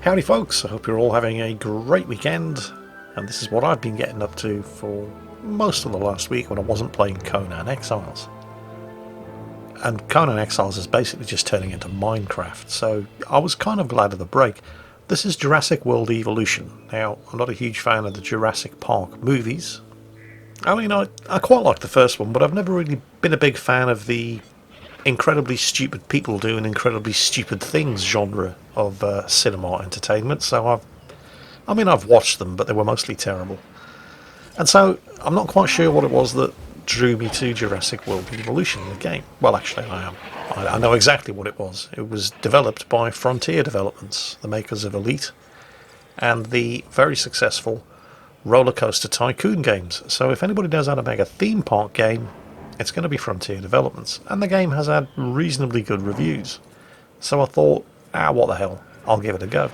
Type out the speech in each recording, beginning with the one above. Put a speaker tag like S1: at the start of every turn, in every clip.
S1: Howdy folks, I hope you're all having a great weekend, and this is what I've been getting up to for most of the last week when I wasn't playing Conan Exiles. And Conan Exiles is basically just turning into Minecraft, so I was kind of glad of the break. This is Jurassic World Evolution. Now, I'm not a huge fan of the Jurassic Park movies. I mean, I quite like the first one, but I've never really been a big fan of the incredibly stupid people doing incredibly stupid things genre of cinema entertainment. So I've watched them, but they were mostly terrible. And so I'm not quite sure what it was that drew me to Jurassic World Evolution, the game. Well, actually, I am. I know exactly what it was. It was developed by Frontier Developments, the makers of Elite, and the very successful Roller Coaster Tycoon games. So if anybody knows how to make a theme park game, it's going to be Frontier Developments, and the game has had reasonably good reviews. So I thought, what the hell, I'll give it a go.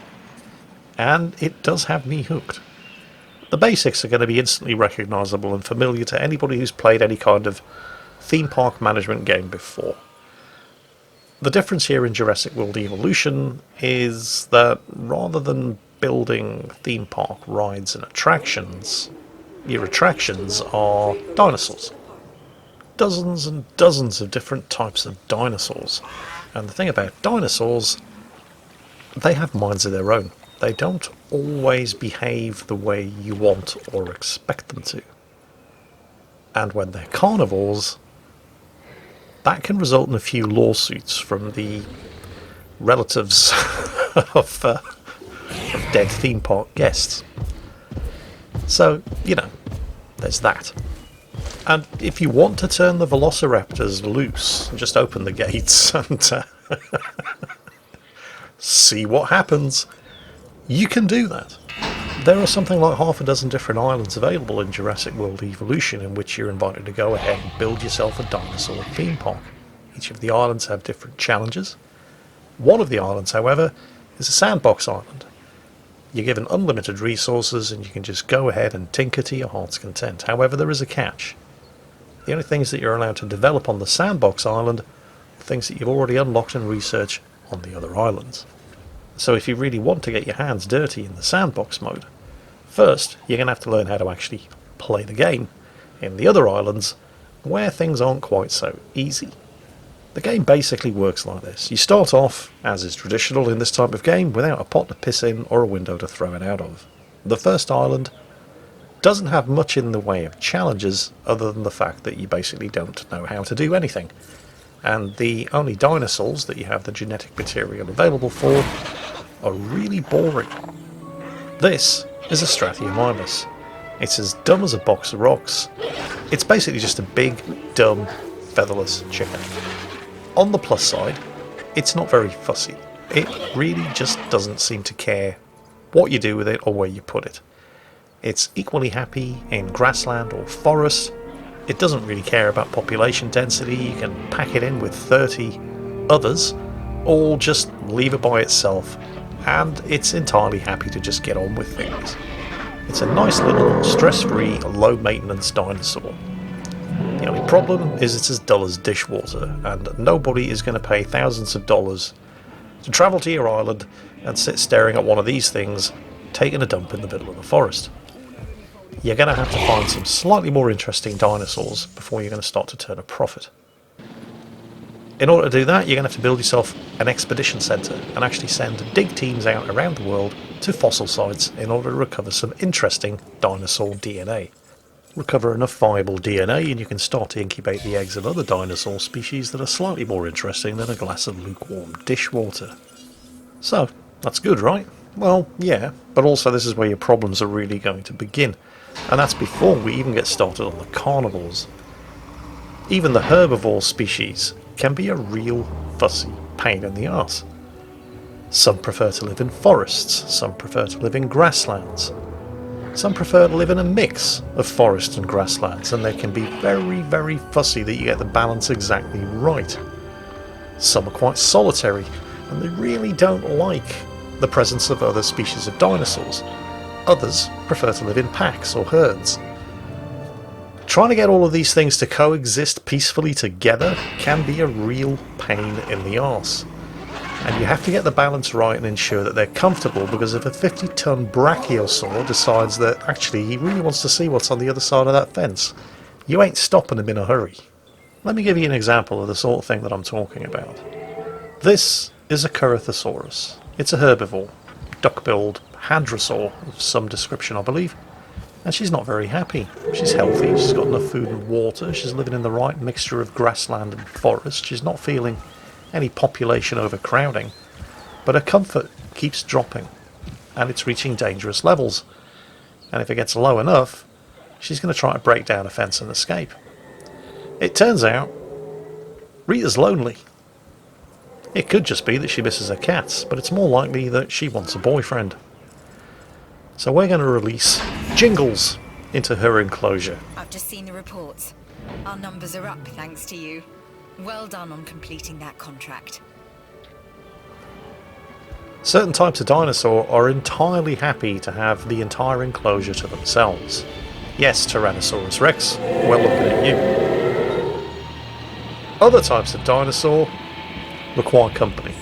S1: And it does have me hooked. The basics are going to be instantly recognisable and familiar to anybody who's played any kind of theme park management game before. The difference here in Jurassic World Evolution is that rather than building theme park rides and attractions, your attractions are dinosaurs. Dozens and dozens of different types of dinosaurs. And the thing about dinosaurs, they have minds of their own. They don't always behave the way you want or expect them to. And when they're carnivores, that can result in a few lawsuits from the relatives of dead theme park guests. So, there's that. And if you want to turn the velociraptors loose, just open the gates and see what happens. You can do that. There are something like half a dozen different islands available in Jurassic World Evolution in which you're invited to go ahead and build yourself a dinosaur theme park. Each of the islands have different challenges. One of the islands, however, is a sandbox island. You're given unlimited resources and you can just go ahead and tinker to your heart's content. However, there is a catch. The only things that you're allowed to develop on the sandbox island are things that you've already unlocked and researched on the other islands. So if you really want to get your hands dirty in the sandbox mode, first you're going to have to learn how to actually play the game in the other islands where things aren't quite so easy. The game basically works like this. You start off, as is traditional in this type of game, without a pot to piss in or a window to throw it out of. The first island doesn't have much in the way of challenges other than the fact that you basically don't know how to do anything. And the only dinosaurs that you have the genetic material available for are really boring. This is a Strathiomimus. It's as dumb as a box of rocks. It's basically just a big, dumb, featherless chicken. On the plus side, it's not very fussy. It really just doesn't seem to care what you do with it or where you put it. It's equally happy in grassland or forest. It doesn't really care about population density. You can pack it in with 30 others, or just leave it by itself, and it's entirely happy to just get on with things. It's a nice little stress-free, low-maintenance dinosaur. The only problem is it's as dull as dishwater, and nobody is going to pay thousands of dollars to travel to your island and sit staring at one of these things taking a dump in the middle of the forest. You're going to have to find some slightly more interesting dinosaurs before you're going to start to turn a profit. In order to do that, you're going to have to build yourself an expedition centre and actually send dig teams out around the world to fossil sites in order to recover some interesting dinosaur DNA. Recover enough viable DNA and you can start to incubate the eggs of other dinosaur species that are slightly more interesting than a glass of lukewarm dishwater. So, that's good, right? Well, yeah, but also this is where your problems are really going to begin. And that's before we even get started on the carnivores. Even the herbivore species can be a real fussy pain in the arse. Some prefer to live in forests, some prefer to live in grasslands. Some prefer to live in a mix of forest and grasslands, and they can be very, very fussy that you get the balance exactly right. Some are quite solitary, and they really don't like the presence of other species of dinosaurs. Others prefer to live in packs or herds. Trying to get all of these things to coexist peacefully together can be a real pain in the arse. And you have to get the balance right and ensure that they're comfortable, because if a 50-ton brachiosaur decides that actually he really wants to see what's on the other side of that fence, you ain't stopping him in a hurry. Let me give you an example of the sort of thing that I'm talking about. This is a Corythosaurus. It's a herbivore, duck-billed hadrosaur of some description, I believe. And she's not very happy. She's healthy, she's got enough food and water, she's living in the right mixture of grassland and forest, she's not feeling any population overcrowding, but her comfort keeps dropping, and it's reaching dangerous levels. And if it gets low enough, she's going to try to break down a fence and escape. It turns out, Rita's lonely. It could just be that she misses her cats, but it's more likely that she wants a boyfriend. So we're going to release Jingles into her enclosure.
S2: I've just seen the reports. Our numbers are up thanks to you. Well done on completing that contract.
S1: Certain types of dinosaur are entirely happy to have the entire enclosure to themselves. Yes, Tyrannosaurus Rex, we're looking at you. Other types of dinosaur require company.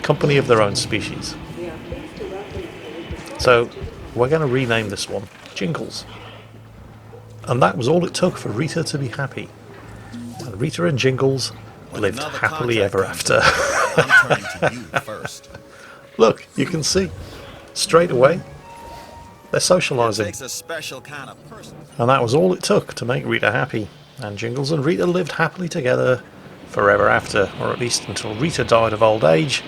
S1: Company of their own species. So, we're going to rename this one Jingles. And that was all it took for Rita to be happy. And Rita and Jingles lived happily ever after.
S3: I'm turning to you first.
S1: Look, you can see. Straight away, they're socialising.
S3: Takes a special kind of person.
S1: And that was all it took to make Rita happy. And Jingles and Rita lived happily together forever after, or at least until Rita died of old age,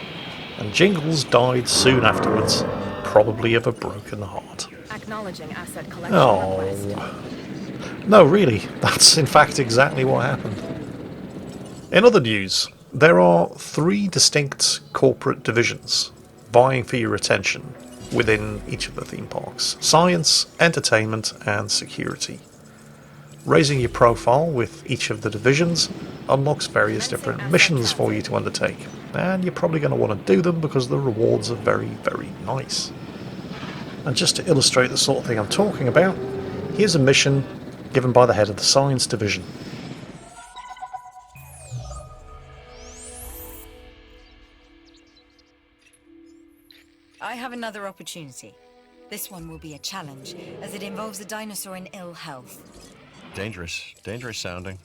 S1: and Jingles died soon afterwards, probably of a broken heart.
S4: Acknowledging asset collection request.
S1: No, really, that's in fact exactly what happened. In other news, there are 3 distinct corporate divisions vying for your attention within each of the theme parks: science, entertainment, and security. Raising your profile with each of the divisions unlocks various different missions for you to undertake, and you're probably going to want to do them because the rewards are very, very nice. And just to illustrate the sort of thing I'm talking about, here's a mission given by the head of the science division.
S2: I have another opportunity. This one will be a challenge, as it involves a dinosaur in ill health.
S3: Dangerous sounding.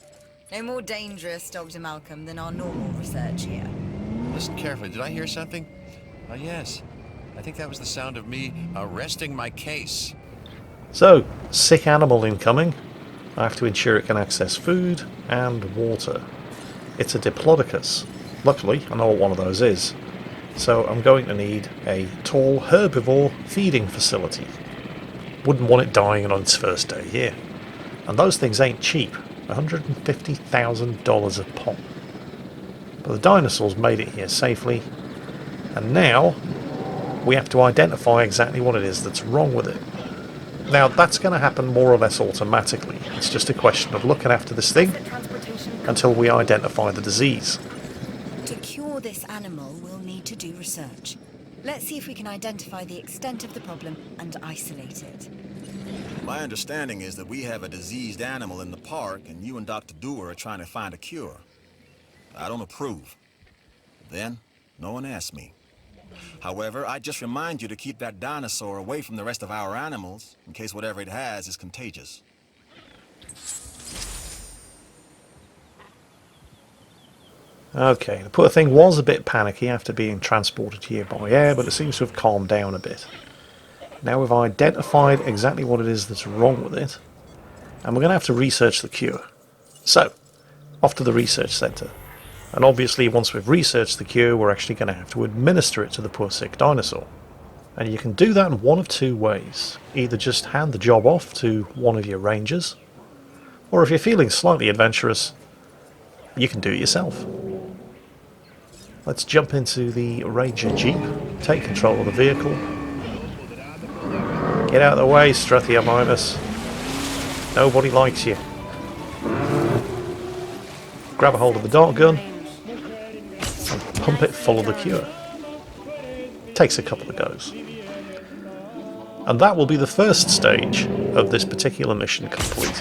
S2: No more dangerous, Dr. Malcolm, than our normal research here.
S3: Listen carefully, did I hear something? Oh yes, I think that was the sound of me arresting my case.
S1: So, sick animal incoming. I have to ensure it can access food and water. It's a Diplodocus. Luckily, I know what one of those is. So I'm going to need a tall herbivore feeding facility. Wouldn't want it dying on its first day here. And those things ain't cheap. $150,000 a pop. But the dinosaurs made it here safely. And now we have to identify exactly what it is that's wrong with it. Now that's going to happen more or less automatically. It's just a question of looking after this thing until we identify the disease.
S2: To cure this animal, we'll need to do research. Let's see if we can identify the extent of the problem and isolate it.
S3: My understanding is that we have a diseased animal in the park, and you and Dr. Dewar are trying to find a cure. I don't approve. Then, no one asked me. However, I just remind you to keep that dinosaur away from the rest of our animals, in case whatever it has is contagious.
S1: Okay, the poor thing was a bit panicky after being transported here by air, but it seems to have calmed down a bit. Now we've identified exactly what it is that's wrong with it, and we're going to have to research the cure. So, off to the research centre. And obviously once we've researched the cure, we're actually going to have to administer it to the poor sick dinosaur. And you can do that in one of 2 ways. Either just hand the job off to one of your rangers, or if you're feeling slightly adventurous, you can do it yourself. Let's jump into the Ranger Jeep, take control of the vehicle. Get out of the way, Strathiomymus. Nobody likes you. Grab a hold of the dart gun and pump it full of the cure. Takes a couple of goes. And that will be the first stage of this particular mission complete.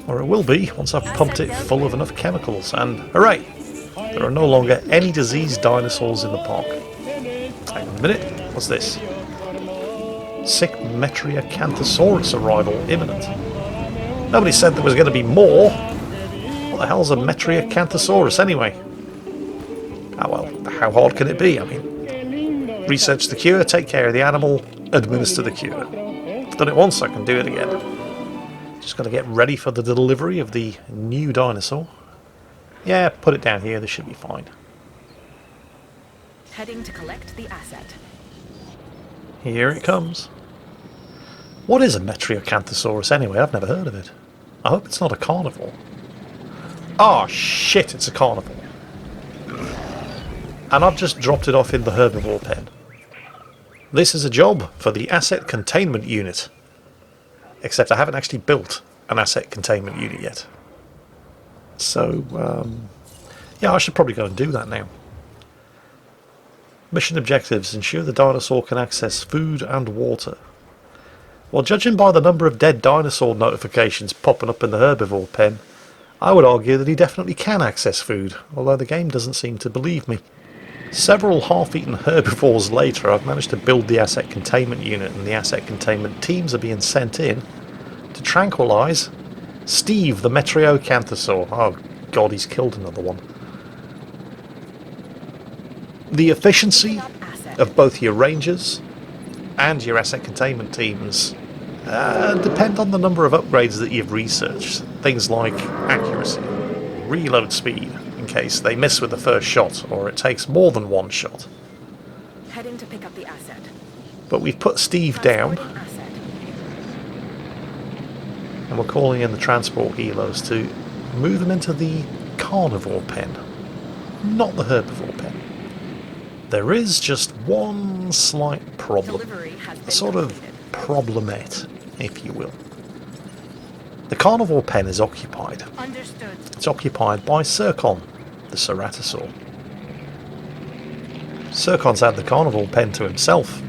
S1: Or it will be once I've pumped it full of enough chemicals, and hooray! There are no longer any diseased dinosaurs in the park. Hang on a minute, what's this? Sick Metriacanthosaurus arrival imminent. Nobody said there was going to be more. What the hell's a Metriacanthosaurus anyway? Oh well, how hard can it be? I mean, research the cure, take care of the animal, administer the cure. I've done it once, I can do it again. Just got to get ready for the delivery of the new dinosaur. Yeah, put it down here, this should be fine.
S4: Heading to collect the asset.
S1: Here it comes. What is a Metriacanthosaurus anyway? I've never heard of it. I hope it's not a carnivore. Oh shit, it's a carnivore. And I've just dropped it off in the herbivore pen. This is a job for the asset containment unit. Except I haven't actually built an asset containment unit yet. So, yeah, I should probably go and do that now. Mission objectives: ensure the dinosaur can access food and water. Well, judging by the number of dead dinosaur notifications popping up in the herbivore pen, I would argue that he definitely can access food, although the game doesn't seem to believe me. Several half-eaten herbivores later, I've managed to build the asset containment unit, and the asset containment teams are being sent in to tranquilise Steve the Metriacanthosaur. Oh god, he's killed another one. The efficiency of both your rangers and your asset containment teams depend on the number of upgrades that you've researched. Things like accuracy, reload speed, in case they miss with the first shot, or it takes more than one shot.
S4: Heading to pick up the asset.
S1: But we've put Steve down,
S4: Asset.
S1: and we're calling in the transport helos to move them into the carnivore pen, not the herbivore pen. There is just one slight problem,
S4: Delivery has been
S1: a sort of
S4: completed.
S1: problemette, if you will. The carnivore pen is occupied.
S4: Understood.
S1: It's occupied by Circon, the ceratosaur. Circon's had the carnivore pen to himself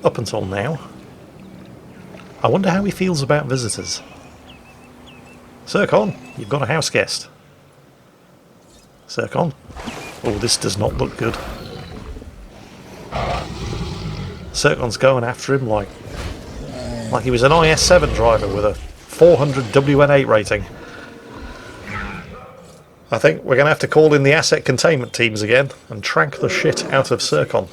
S1: up until now. I wonder how he feels about visitors. Circon, you've got a house guest. Circon. Oh, this does not look good. Circon's going after him like he was an IS-7 driver with a 400 WN8 rating. I think we're going to have to call in the asset containment teams again and trank the shit out of Circon.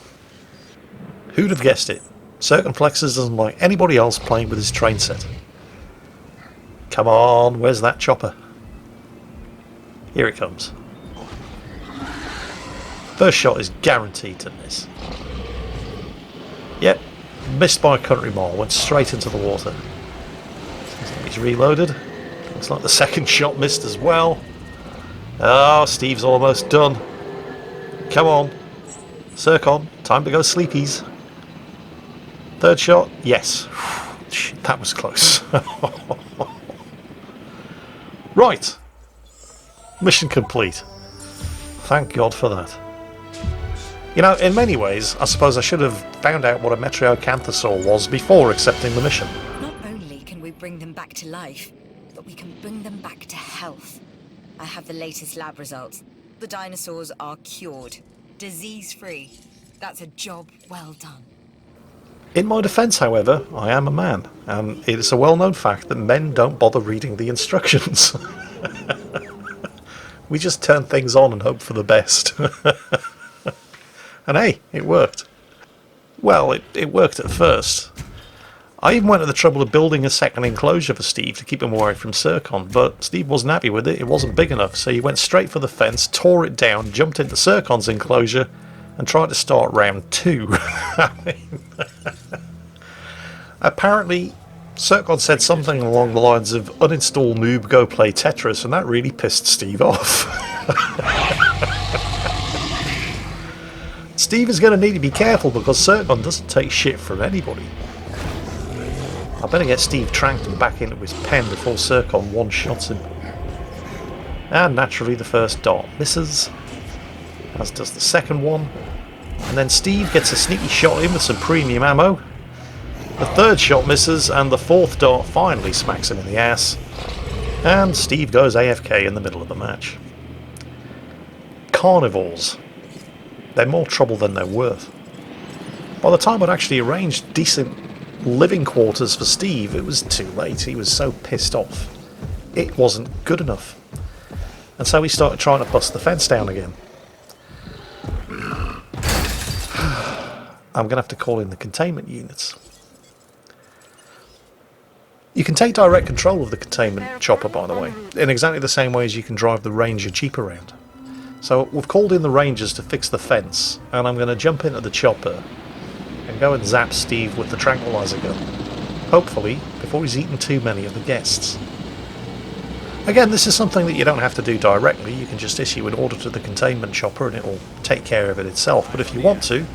S1: Who'd have guessed it? Circumflexes doesn't like anybody else playing with his train set. Come on, where's that chopper? Here it comes. First shot is guaranteed to miss. Yep, missed by a country mile, went straight into the water. Looks like he's reloaded. Looks like the second shot missed as well. Oh, Steve's almost done. Come on. Circon, time to go sleepies. Third shot, yes. Shit, that was close. Right. Mission complete. Thank God for that. You know, in many ways, I suppose I should have found out what a Metriacanthosaur was before accepting the mission.
S2: Not only can we bring them back to life, but we can bring them back to health. I have the latest lab results. The dinosaurs are cured. Disease-free. That's a job well done.
S1: In my defence, however, I am a man, and it is a well-known fact that men don't bother reading the instructions. We just turn things on and hope for the best. And hey, it worked. Well, it worked at first. I even went to the trouble of building a second enclosure for Steve to keep him away from Circon, but Steve wasn't happy with it. It wasn't big enough, so he went straight for the fence, tore it down, jumped into Circon's enclosure, and tried to start round 2. I mean, apparently, Circon said something along the lines of uninstall noob, go play Tetris, and that really pissed Steve off. Steve is going to need to be careful because Circon doesn't take shit from anybody. I better get Steve tranked and back into his pen before Circon one-shots him. And naturally the first dart misses, as does the second one. And then Steve gets a sneaky shot in with some premium ammo. The third shot misses, and the fourth dart finally smacks him in the ass. And Steve goes AFK in the middle of the match. carnivores. They're more trouble than they're worth. By the time I'd actually arranged decent living quarters for Steve, it was too late. He was so pissed off. It wasn't good enough. And so we started trying to bust the fence down again. I'm going to have to call in the containment units. You can take direct control of the containment chopper, by the way, in exactly the same way as you can drive the Ranger Jeep around. So we've called in the Rangers to fix the fence, and I'm going to jump into the chopper and go and zap Steve with the tranquilizer gun. Hopefully, before he's eaten too many of the guests. Again, this is something that you don't have to do directly. You can just issue an order to the containment chopper and it will take care of it itself. But if you want to,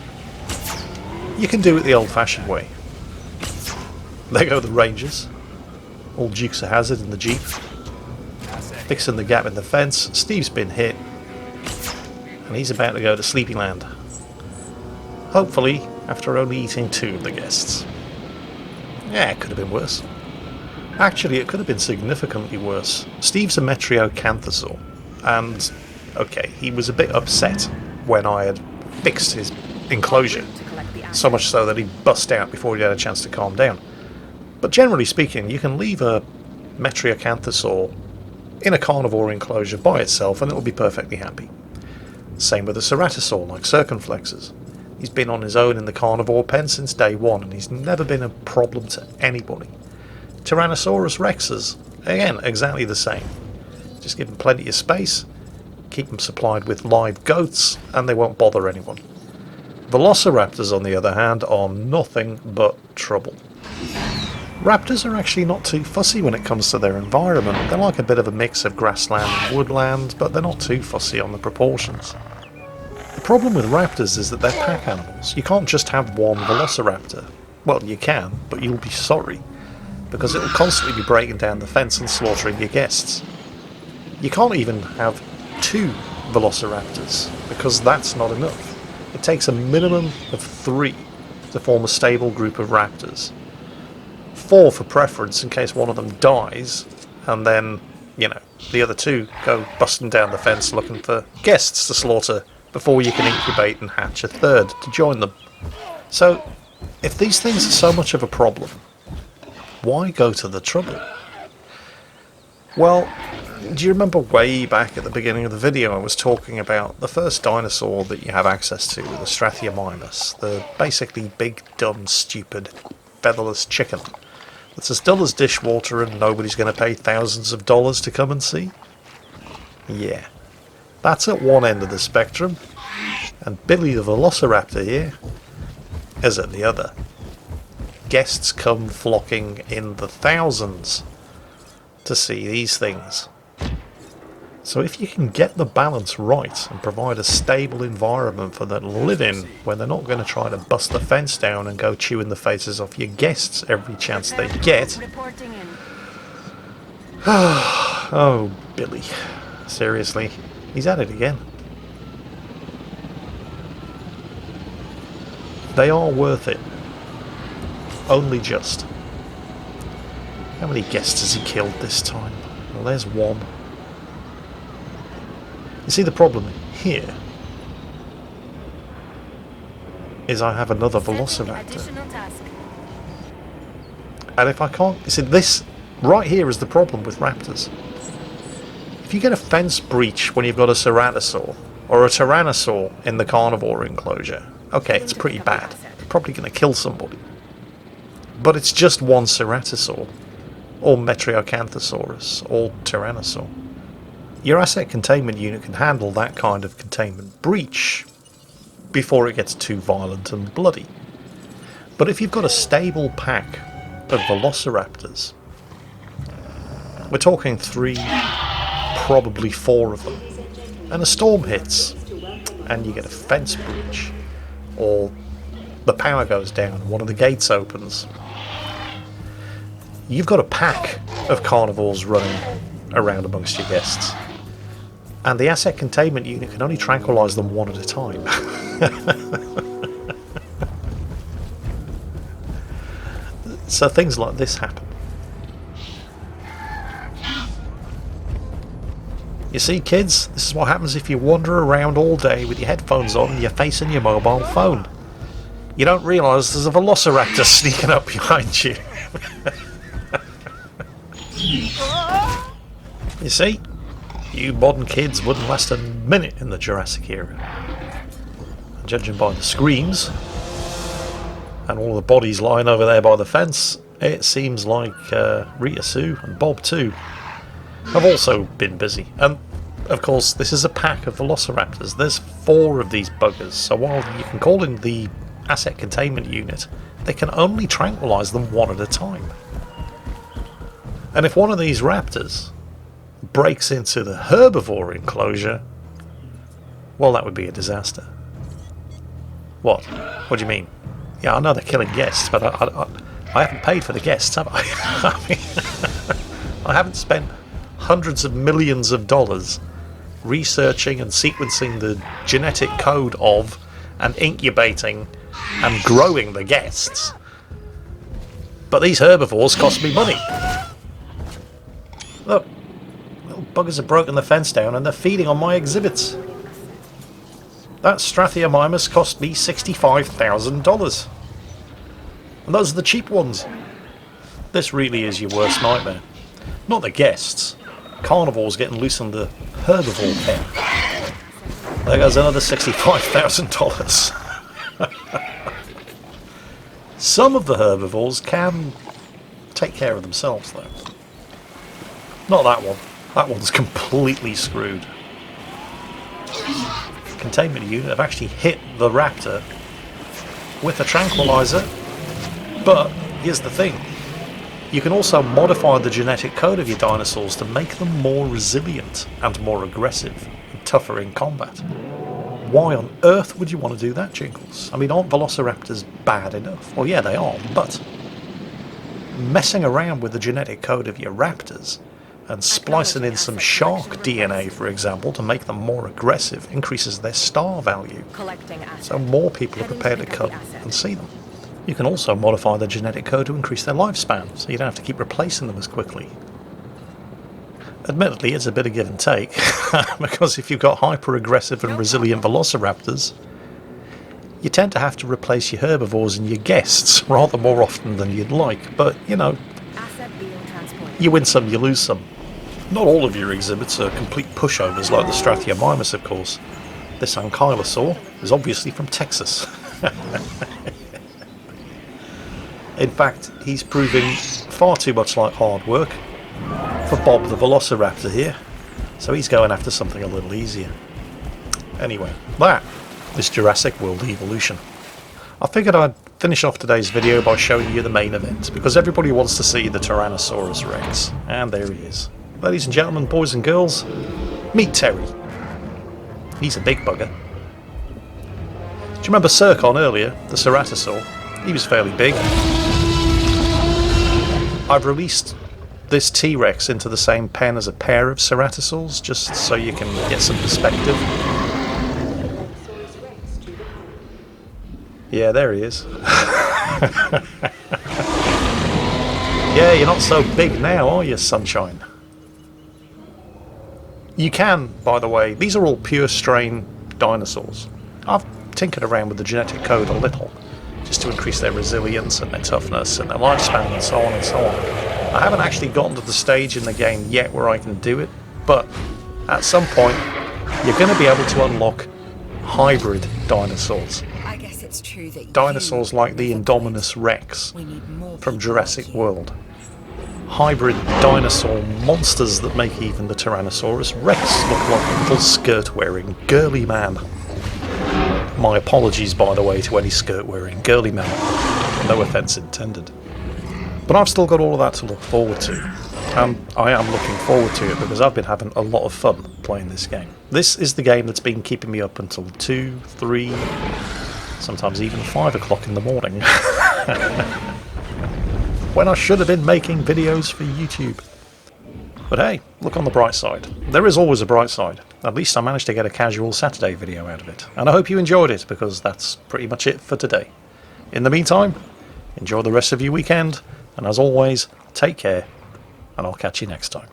S1: you can do it the old-fashioned way. There go the Rangers. All Dukes of Hazzard in the Jeep. Fixing the gap in the fence. Steve's been hit. And he's about to go to Sleepyland. Hopefully, after only eating 2 of the guests. Yeah, it could have been worse. Actually, it could have been significantly worse. Steve's a Metriocanthosaur, and, okay, he was a bit upset when I had fixed his enclosure, so much so that he bust out before he had a chance to calm down. But generally speaking, you can leave a Metriocanthosaur in a carnivore enclosure by itself and it will be perfectly happy. Same with a Ceratosaur, like Circumflexes. He's been on his own in the carnivore pen since day one, and he's never been a problem to anybody. Tyrannosaurus Rexes, again, exactly the same. Just give them plenty of space, keep them supplied with live goats, and they won't bother anyone. Velociraptors, on the other hand, are nothing but trouble. Raptors are actually not too fussy when it comes to their environment. They're like a bit of a mix of grassland and woodland, but they're not too fussy on the proportions. The problem with raptors is that they're pack animals. You can't just have one velociraptor. Well, you can, but you'll be sorry, because it'll constantly be breaking down the fence and slaughtering your guests. You can't even have 2 velociraptors, because that's not enough. It takes a minimum of 3 to form a stable group of raptors. 4 for preference in case one of them dies, and then, you know, the other 2 go busting down the fence looking for guests to slaughter before you can incubate and hatch a 3rd to join them. So, if these things are so much of a problem, why go to the trouble? Well, do you remember way back at the beginning of the video I was talking about the first dinosaur that you have access to, the Strathiomymus, the basically big, dumb, stupid, featherless chicken that's as dull as dishwater and nobody's going to pay thousands of dollars to come and see? Yeah, that's at one end of the spectrum, and Billy the Velociraptor here is at the other. Guests come flocking in the thousands to see these things. So if you can get the balance right and provide a stable environment for them to live in, where they're not going to try to bust the fence down and go chewing the faces off your guests every chance they get. Oh, Billy. Seriously, he's at it again. They are worth it. Only just. How many guests has he killed this time? Well, there's one. You see, the problem here is I have another Velociraptor. And if I can't... You see, this right here is the problem with raptors. If you get a fence breach when you've got a Ceratosaur or a Tyrannosaur in the carnivore enclosure, okay, it's pretty bad. You're probably going to kill somebody. But it's just one Ceratosaur, or Metriocanthosaurus, or Tyrannosaur. Your asset containment unit can handle that kind of containment breach before it gets too violent and bloody. But if you've got a stable pack of Velociraptors, we're talking 3, probably 4 of them, and a storm hits, and you get a fence breach, or the power goes down and one of the gates opens, you've got a pack of carnivores running around amongst your guests. And the asset containment unit can only tranquilise them one at a time. So things like this happen. You see, kids, this is what happens if you wander around all day with your headphones on and you're facing your mobile phone. You don't realise there's a velociraptor sneaking up behind you. You see, you modern kids wouldn't last a minute in the Jurassic era. And judging by the screams and all the bodies lying over there by the fence, it seems like Rita Sue and Bob too have also been busy. And of course, this is a pack of velociraptors. There's 4 of these buggers, so while you can call in the asset containment unit, they can only tranquilise them one at a time. And if one of these raptors breaks into the herbivore enclosure, well, that would be a disaster. What? What do you mean? Yeah, I know they're killing guests, but I haven't paid for the guests, have I? I mean, I haven't spent hundreds of millions of dollars researching and sequencing the genetic code of and incubating and growing the guests. But these herbivores cost me money. Look, little buggers have broken the fence down and they're feeding on my exhibits. That Strathiomymus cost me $65,000. And those are the cheap ones. This really is your worst nightmare. Not the guests. Carnivores getting loose on the herbivore pen. There goes another $65,000. Some of the herbivores can take care of themselves, though. Not that one. That one's completely screwed. Containment unit have actually hit the raptor with a tranquilizer. But here's the thing. You can also modify the genetic code of your dinosaurs to make them more resilient and more aggressive and tougher in combat. Why on earth would you want to do that, Jingles? I mean, aren't velociraptors bad enough? Well, yeah, they are, but messing around with the genetic code of your raptors and splicing in some shark DNA, for example, to make them more aggressive increases their star value. So more people are prepared to come and see them. You can also modify the genetic code to increase their lifespan, so you don't have to keep replacing them as quickly. Admittedly, it's a bit of give and take, because if you've got hyper-aggressive and resilient velociraptors, you tend to have to replace your herbivores and your guests rather more often than you'd like, but, you know, you win some, you lose some. Not all of your exhibits are complete pushovers like the Strathiomymus, of course. This ankylosaur is obviously from Texas. In fact, he's proving far too much like hard work for Bob the Velociraptor here, so he's going after something a little easier. Anyway, that is Jurassic World Evolution. I figured I'd finish off today's video by showing you the main event, because everybody wants to see the Tyrannosaurus Rex, and there he is. Ladies and gentlemen, boys and girls, meet Terry. He's a big bugger. Do you remember Circon earlier, the Ceratosaur? He was fairly big. I've released this T-Rex into the same pen as a pair of Ceratosaurs, just so you can get some perspective. Yeah, there he is. Yeah, you're not so big now, are you, sunshine? You can, by the way, these are all pure strain dinosaurs. I've tinkered around with the genetic code a little, just to increase their resilience and their toughness and their lifespan and so on and so on. I haven't actually gotten to the stage in the game yet where I can do it, but at some point you're going to be able to unlock hybrid dinosaurs.
S2: I guess it's true that
S1: Dinosaurs like the Indominus Rex from Jurassic World. Hybrid dinosaur monsters that make even the Tyrannosaurus Rex look like a little skirt-wearing girly man. My apologies, by the way, to any skirt-wearing girly man. No offence intended. But I've still got all of that to look forward to. And I am looking forward to it because I've been having a lot of fun playing this game. This is the game that's been keeping me up until 2, 3, sometimes even 5 o'clock in the morning. When I should have been making videos for YouTube. But hey, look on the bright side. There is always a bright side. At least I managed to get a casual Saturday video out of it. And I hope you enjoyed it, because that's pretty much it for today. In the meantime, enjoy the rest of your weekend, and as always, take care, and I'll catch you next time.